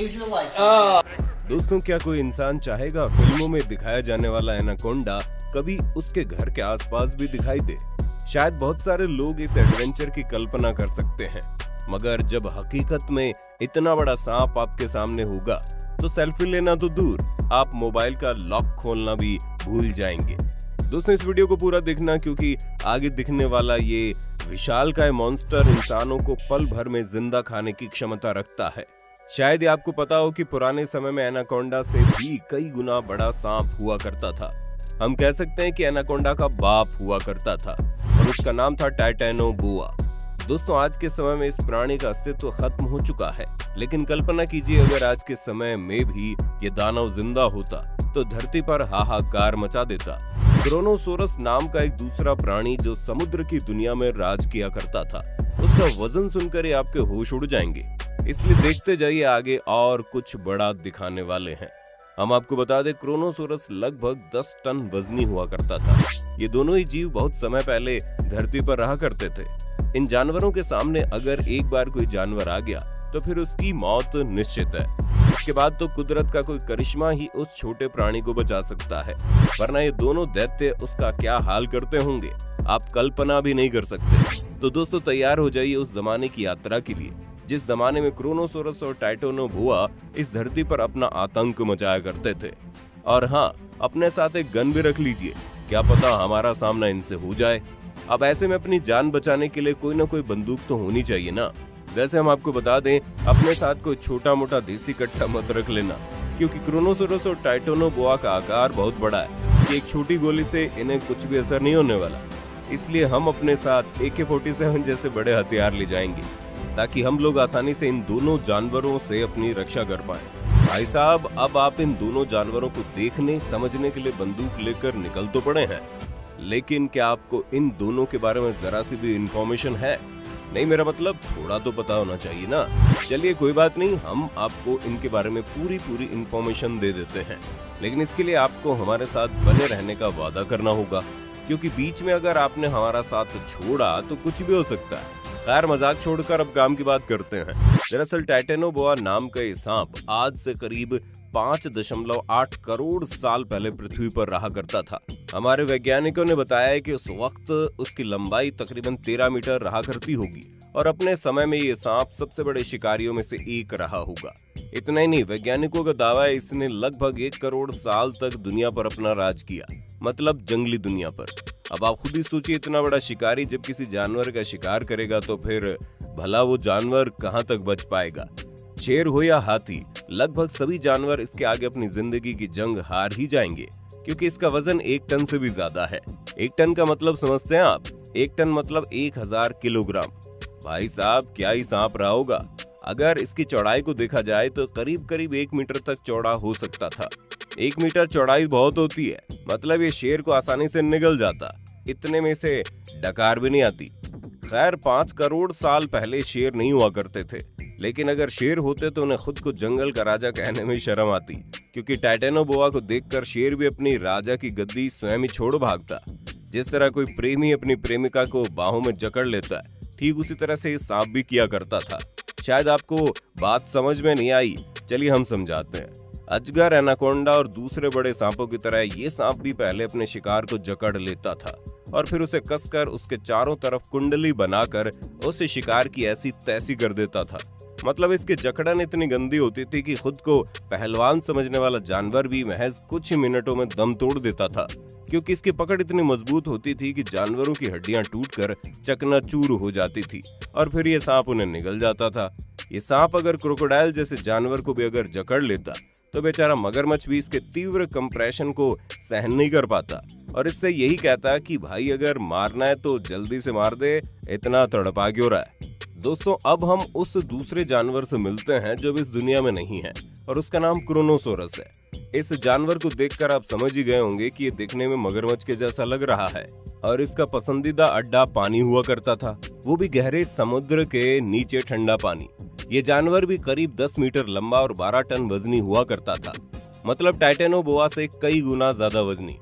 saved your life. दोस्तों, क्या कोई इंसान चाहेगा फिल्मों में दिखाया जाने वाला एनाकोंडा कभी उसके घर के आसपास भी दिखाई दे? शायद बहुत सारे लोग इस एडवेंचर की कल्पना कर सकते हैं, मगर जब हकीकत में इतना बड़ा सांप आपके सामने होगा तो सेल्फी लेना तो दूर, आप मोबाइल का लॉक खोलना भी भूल जाएंगे। दोस्तों, इस वीडियो को पूरा देखना, क्योंकि आगे दिखने वाला ये विशालकाय मॉन्स्टर इंसानों को पल भर में जिंदा खाने की क्षमता रखता है। शायद ये आपको पता हो कि पुराने समय में एनाकोंडा से भी कई गुना बड़ा सांप हुआ करता था। हम कह सकते हैं कि एनाकोंडा का बाप हुआ करता था और उसका नाम था टाइटैनोबोआ। दोस्तों, आज के समय में इस प्राणी का अस्तित्व खत्म हो चुका है, लेकिन कल्पना कीजिए अगर आज के समय में भी ये दानव जिंदा होता तो धरती पर हाहाकार मचा देता। क्रोनोसोरस नाम का एक दूसरा प्राणी जो समुद्र की दुनिया में राज किया करता था, उसका वजन सुनकर ही आपके होश उड़ जाएंगे। इसलिए देखते जाइए, आगे और कुछ बड़ा दिखाने वाले हैं। हम आपको बता दें, क्रोनोसोरस लगभग 10 टन वजनी हुआ करता था। ये दोनों ही जीव बहुत समय पहले धरती पर रहा करते थे। इन जानवरों के सामने अगर एक बार कोई जानवर आ गया तो फिर उसकी मौत निश्चित है। इसके बाद तो कुदरत का कोई करिश्मा ही उस छोटे प्राणी को बचा सकता है, वरना ये दोनों दैत्य उसका क्या हाल करते होंगे आप कल्पना भी नहीं कर सकते। तो दोस्तों, तैयार हो जाइए उस जमाने की यात्रा के लिए जिस जमाने में क्रोनोसोरस और टाइटैनोबोआ इस धरती पर अपना आतंक मचाया करते थे। और हाँ, अपने साथ एक गन भी रख लीजिए, क्या पता हमारा सामना इनसे हो जाए। अब ऐसे में अपनी जान बचाने के लिए कोई ना कोई बंदूक तो होनी चाहिए ना। वैसे हम आपको बता दें, अपने साथ कोई छोटा मोटा देसी कट्टा मत रख लेना, क्योंकि क्रोनोसोरस और टाइटैनोबोआ का आकार बहुत बड़ा है कि एक छोटी गोली से इन्हें कुछ भी असर नहीं होने वाला। इसलिए हम अपने साथ AK-47 जैसे बड़े हथियार ले जाएंगे, ताकि हम लोग आसानी से इन दोनों जानवरों से अपनी रक्षा कर पाएं। भाई साहब, अब आप इन दोनों जानवरों को देखने समझने के लिए बंदूक लेकर निकल तो पड़े हैं, लेकिन क्या आपको इन दोनों के बारे में जरा सी भी इंफॉर्मेशन है? नहीं, मेरा मतलब थोड़ा तो पता होना चाहिए ना। चलिए कोई बात नहीं, हम आपको इनके बारे में पूरी इंफॉर्मेशन दे देते हैं, लेकिन इसके लिए आपको हमारे साथ बने रहने का वादा करना होगा, क्योंकि बीच में अगर आपने हमारा साथ छोड़ा तो कुछ भी हो सकता है। खैर, मजाक छोड़कर अब काम की बात करते हैं। दरअसल टाइटैनोबोआ नाम का ये सांप आज से करीब 5.8 करोड़ साल पहले पृथ्वी पर रहा करता था। हमारे वैज्ञानिकों ने बताया है कि उस वक्त उसकी लंबाई तकरीबन 13 मीटर रहा करती होगी और अपने समय में ये सांप सबसे बड़े शिकारियों में से एक रहा होगा। इतना ही नहीं, वैज्ञानिकों का दावा है इसने लगभग 1 करोड़ साल तक दुनिया पर अपना राज किया, मतलब जंगली दुनिया पर। अब आप खुद ही सोचिए, इतना बड़ा शिकारी जब किसी जानवर का शिकार करेगा तो फिर भला वो जानवर कहां तक बच पाएगा? शेर हो या हाथी, लगभग सभी जानवर इसके आगे अपनी जिंदगी की जंग हार ही जाएंगे, क्योंकि इसका वजन 1 टन से भी ज्यादा है। 1 टन का मतलब समझते हैं आप? 1 टन मतलब 1000 किलोग्राम। भाई साहब, क्या ही सांप रहा होगा। अगर इसकी चौड़ाई को देखा जाए तो करीब 1 मीटर तक चौड़ा हो सकता था। 1 मीटर चौड़ाई बहुत होती है, मतलब ये शेर को आसानी से निगल जाता। इतने में से डकार भी नहीं आती। खैर, 5 करोड़ साल पहले शेर नहीं हुआ करते थे, लेकिन अगर शेर होते तो उन्हें खुद को जंगल का राजा कहने में शर्म आती, क्योंकि टाइटैनोबोआ को देखकर शेर भी अपनी राजा की गद्दी स्वयं ही छोड़ भागता। जिस तरह कोई प्रेमी अपनी प्रेमिका को बाहों में जकड़ लेता है, ठीक उसी तरह से ये सांप भी किया करता था। शायद आपको बात समझ में नहीं आई, चलिए हम समझाते हैं। अजगर, एनाकोंडा और दूसरे बड़े सांपों की तरह ये सांप भी पहले अपने शिकार को जकड़ लेता था और फिर उसे कसकर उसके चारों तरफ कुंडली बनाकर उसे शिकार की ऐसी तैसी कर देता था। मतलब इसकी जकड़न इतनी गंदी होती थी कि खुद को पहलवान समझने वाला जानवर भी महज कुछ ही मिनटों में दम तोड़ देता था, क्योंकि इसकी पकड़ इतनी मजबूत होती थी कि जानवरों की हड्डियां टूटकर चकनाचूर हो जाती थी और फिर ये सांप उन्हें निगल जाता था। ये सांप अगर क्रोकोडाइल जैसे जानवर को भी अगर जकड़ लेता तो बेचारा मगरमच्छ भी इसके तीव्र कंप्रेशन को सहन नहीं कर पाता और इससे यही कहता कि भाई अगर मारना है तो जल्दी से मार दे, इतना तड़पा क्यों रहा है। दोस्तों, अब हम उस दूसरे जानवर से मिलते हैं जो इस दुनिया में नहीं है और उसका नाम क्रोनोसोरस है। इस जानवर को देखकर आप समझ ही गए होंगे कि ये दिखने में मगरमच्छ के जैसा लग रहा है और इसका पसंदीदा अड्डा पानी हुआ करता था, वो भी गहरे समुद्र के नीचे ठंडा पानी। ये जानवर भी करीब 10 मीटर लंबा और 12 टन वजनी हुआ करता था, मतलब टाइटैनोबोआ से कई गुना ज्यादा वजनी।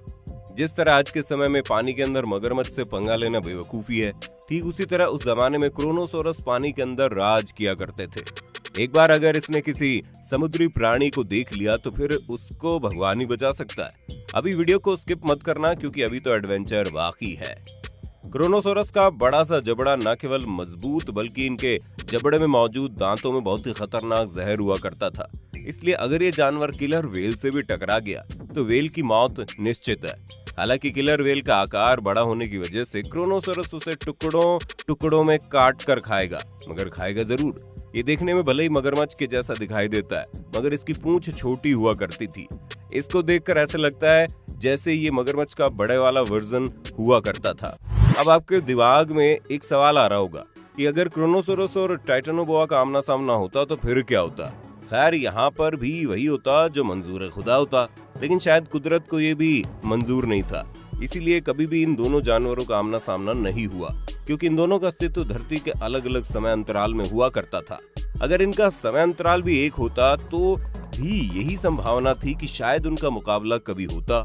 जिस तरह आज के समय में पानी के अंदर मगरमच्छ से पंगा लेना बेवकूफी है, ठीक उसी तरह उस जमाने में क्रोनोसोरस पानी के अंदर राज किया करते थे। एक बार अगर इसने किसी समुद्री प्राणी को देख लिया तो फिर उसको भगवान ही बचा सकता है। अभी वीडियो को स्किप मत करना क्योंकि अभी तो एडवेंचर बाकी है। क्रोनोसोरस का बड़ा सा जबड़ा न केवल मजबूत बल्कि इनके जबड़े में मौजूद दांतों में बहुत ही खतरनाक जहर हुआ करता था। इसलिए अगर ये जानवर किलर वेल से भी टकरा गया तो वेल की मौत निश्चित है। हालांकि किलर वेल का आकार बड़ा होने की वजह से क्रोनोसोरस उसे टुकड़ों टुकड़ों में काट कर खाएगा, मगर खाएगा जरूर। ये देखने में भले ही मगरमच्छ के जैसा दिखाई देता है, मगर इसकी पूंछ छोटी हुआ करती थी। इसको देखकर ऐसा लगता है जैसे ये मगरमच्छ का बड़े वाला वर्जन हुआ करता था। अब आपके दिमाग में एक सवाल आ रहा होगा कि अगर क्रोनोसोरस और टाइटेनोबोआ का आमना सामना होता तो फिर क्या होता। खैर यहाँ पर भी वही होता जो मंजूर खुदा होता, लेकिन शायद कुदरत को ये भी मंजूर नहीं था। इसीलिए कभी भी इन दोनों जानवरों का आमना सामना नहीं हुआ, क्योंकि इन दोनों का अस्तित्व धरती के अलग अलग समय अंतराल में हुआ करता था। अगर इनका समय अंतराल भी एक होता तो भी यही संभावना थी कि शायद उनका मुकाबला कभी होता,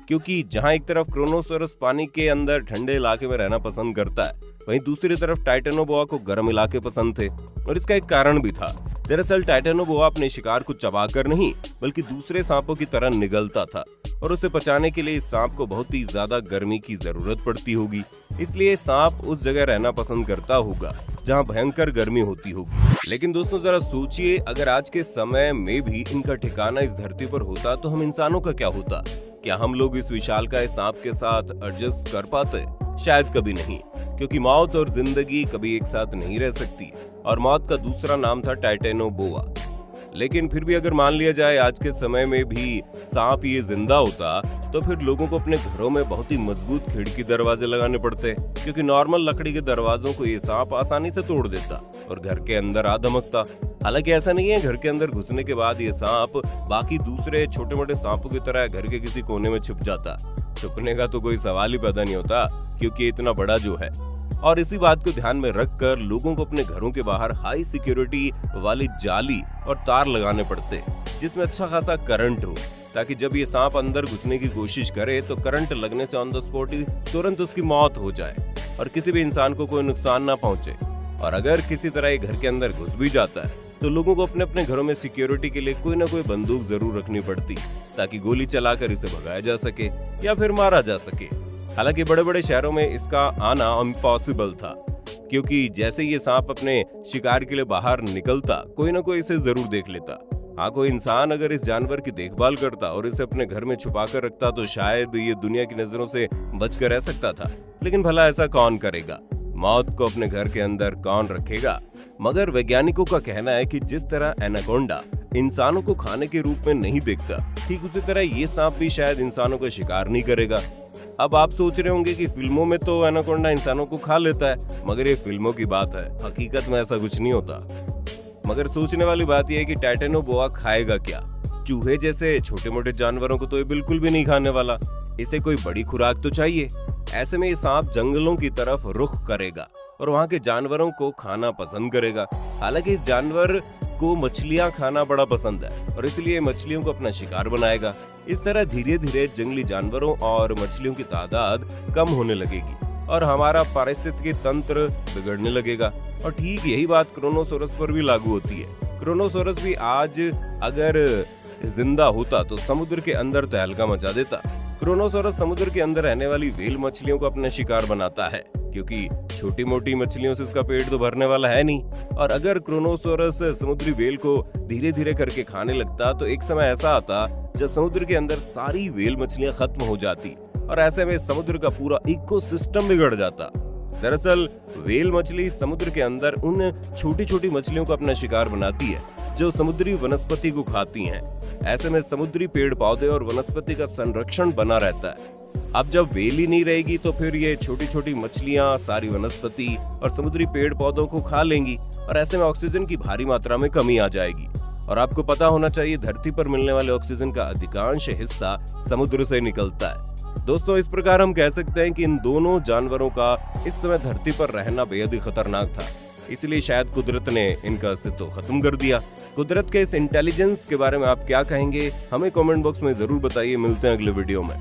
क्योंकि जहां एक तरफ क्रोनोसोरस पानी के अंदर ठंडे इलाके में रहना पसंद करता है, वहीं दूसरी तरफ टाइटेनोबोआ को गर्म इलाके पसंद थे। और इसका एक कारण भी था। दरअसल टाइटेनोबोआ अपने शिकार को चबाकर नहीं बल्कि दूसरे सांपों की तरह निगलता था, और उसे पचाने के लिए इस सांप को बहुत ही ज्यादा गर्मी की जरूरत पड़ती होगी। इसलिए सांप उस जगह रहना पसंद करता होगा जहां भयंकर गर्मी होती होगी। लेकिन दोस्तों जरा सोचिए, अगर आज के समय में भी इनका ठिकाना इस धरती पर होता तो हम इंसानों का क्या होता। क्या हम लोग इस विशालकाय सांप के साथ एडजस्ट कर पाते? शायद कभी नहीं, क्योंकि मौत और जिंदगी कभी एक साथ नहीं रह सकती, और मौत का दूसरा नाम था टाइटेनोबोआ। लेकिन फिर भी अगर मान लिया जाए आज के समय में भी सांप ये जिंदा होता तो फिर लोगों को अपने घरों में बहुत ही मजबूत खिड़की दरवाजे लगाने पड़ते, क्योंकि नॉर्मल लकड़ी के दरवाजों को ये सांप आसानी से तोड़ देता और घर के अंदर आ धमकता। हालांकि ऐसा नहीं है, घर के अंदर घुसने के बाद ये सांप बाकी दूसरे छोटे मोटे सांपों की तरह घर के किसी कोने में छुप जाता। छुपने का तो कोई सवाल ही पैदा नहीं होता, क्योंकि इतना बड़ा जो है। और इसी बात को ध्यान में रखकर लोगों को अपने घरों के बाहर हाई सिक्योरिटी वाली जाली और तार लगाने पड़ते, जिसमें अच्छा खासा करंट हो, ताकि जब ये सांप अंदर घुसने की कोशिश करे तो करंट लगने से ऑन द स्पॉट ही तुरंत उसकी मौत हो जाए और किसी भी इंसान को कोई नुकसान ना पहुंचे। और अगर किसी तरह ये घर के अंदर घुस भी जाता है तो लोगों को अपने अपने घरों में सिक्योरिटी के लिए कोई ना कोई बंदूक जरूर रखनी पड़ती, ताकि गोली चलाकर इसे भगाया जा सके या फिर मारा जा सके। हालांकि बड़े बड़े शहरों में इसका आना इम्पॉसिबल था, क्योंकि जैसे ये सांप अपने शिकार के लिए बाहर निकलता कोई ना कोई इसे जरूर देख लेता। हाँ, कोई इंसान अगर इस जानवर की देखभाल करता और इसे अपने घर में छुपा कर रखता तो शायद ये दुनिया की नजरों से बचकर रह सकता था। लेकिन भला ऐसा कौन करेगा? मौत को अपने घर के अंदर कौन रखेगा? मगर वैज्ञानिकों का कहना है कि जिस तरह एनाकोंडा इंसानों को खाने के रूप में नहीं देखता, ठीक उसी तरह ये सांप भी शायद इंसानों का शिकार नहीं करेगा। अब आप सोच रहे होंगे कि फिल्मों में तो एनाकोंडा इंसानों को खा लेता है, मगर ये फिल्मों की बात है, हकीकत में ऐसा कुछ नहीं होता। मगर सोचने वाली बात यह है कि टाइटेनोबोआ खाएगा क्या? चूहे जैसे छोटे मोटे जानवरों को तो ये बिल्कुल भी नहीं खाने वाला। इसे कोई बड़ी खुराक तो चाहिए। ऐसे में ये सांप जंगलों की तरफ रुख करेगा और वहाँ के जानवरों को खाना पसंद करेगा। हालांकि इस जानवर को मछलियां खाना बड़ा पसंद है और इसलिए मछलियों को अपना शिकार बनाएगा। इस तरह धीरे धीरे जंगली जानवरों और मछलियों की तादाद कम होने लगेगी और हमारा पारिस्थितिकी तंत्र बिगड़ने लगेगा। और ठीक यही बात क्रोनोसोरस पर भी लागू होती है। क्रोनोसोरस भी आज अगर जिंदा होता तो समुद्र के अंदर तहलका मचा देता। क्रोनोसोरस समुद्र के अंदर रहने वाली व्हेल मछलियों को अपना शिकार बनाता है, क्योंकि छोटी मोटी मछलियों से उसका पेट तो भरने वाला है नहीं। और अगर क्रोनोसोरस समुद्री व्हेल को धीरे धीरे करके खाने लगता तो एक समय ऐसा आता जब समुद्र के अंदर सारी व्हेल मछलियां खत्म हो जाती और ऐसे में समुद्र का पूरा इकोसिस्टम बिगड़ जाता। दरअसल व्हेल मछली समुद्र के अंदर उन छोटी छोटी मछलियों को अपना शिकार बनाती है जो समुद्री वनस्पति को खाती हैं। ऐसे में समुद्री पेड़ पौधे और वनस्पति का संरक्षण बना रहता है। अब जब व्हेल ही नहीं रहेगी तो फिर ये छोटी छोटी मछलियां सारी वनस्पति और समुद्री पेड़ पौधों को खा लेंगी और ऐसे में ऑक्सीजन की भारी मात्रा में कमी आ जाएगी। और आपको पता होना चाहिए धरती पर मिलने वाले ऑक्सीजन का अधिकांश हिस्सा समुद्र से निकलता है। दोस्तों, इस प्रकार हम कह सकते हैं कि इन दोनों जानवरों का इस समय धरती पर रहना बेहद ही खतरनाक था। इसलिए शायद कुदरत ने इनका अस्तित्व खत्म कर दिया। कुदरत के इस इंटेलिजेंस के बारे में आप क्या कहेंगे? हमें कमेंट बॉक्स में जरूर बताइए। मिलते हैं अगले वीडियो में।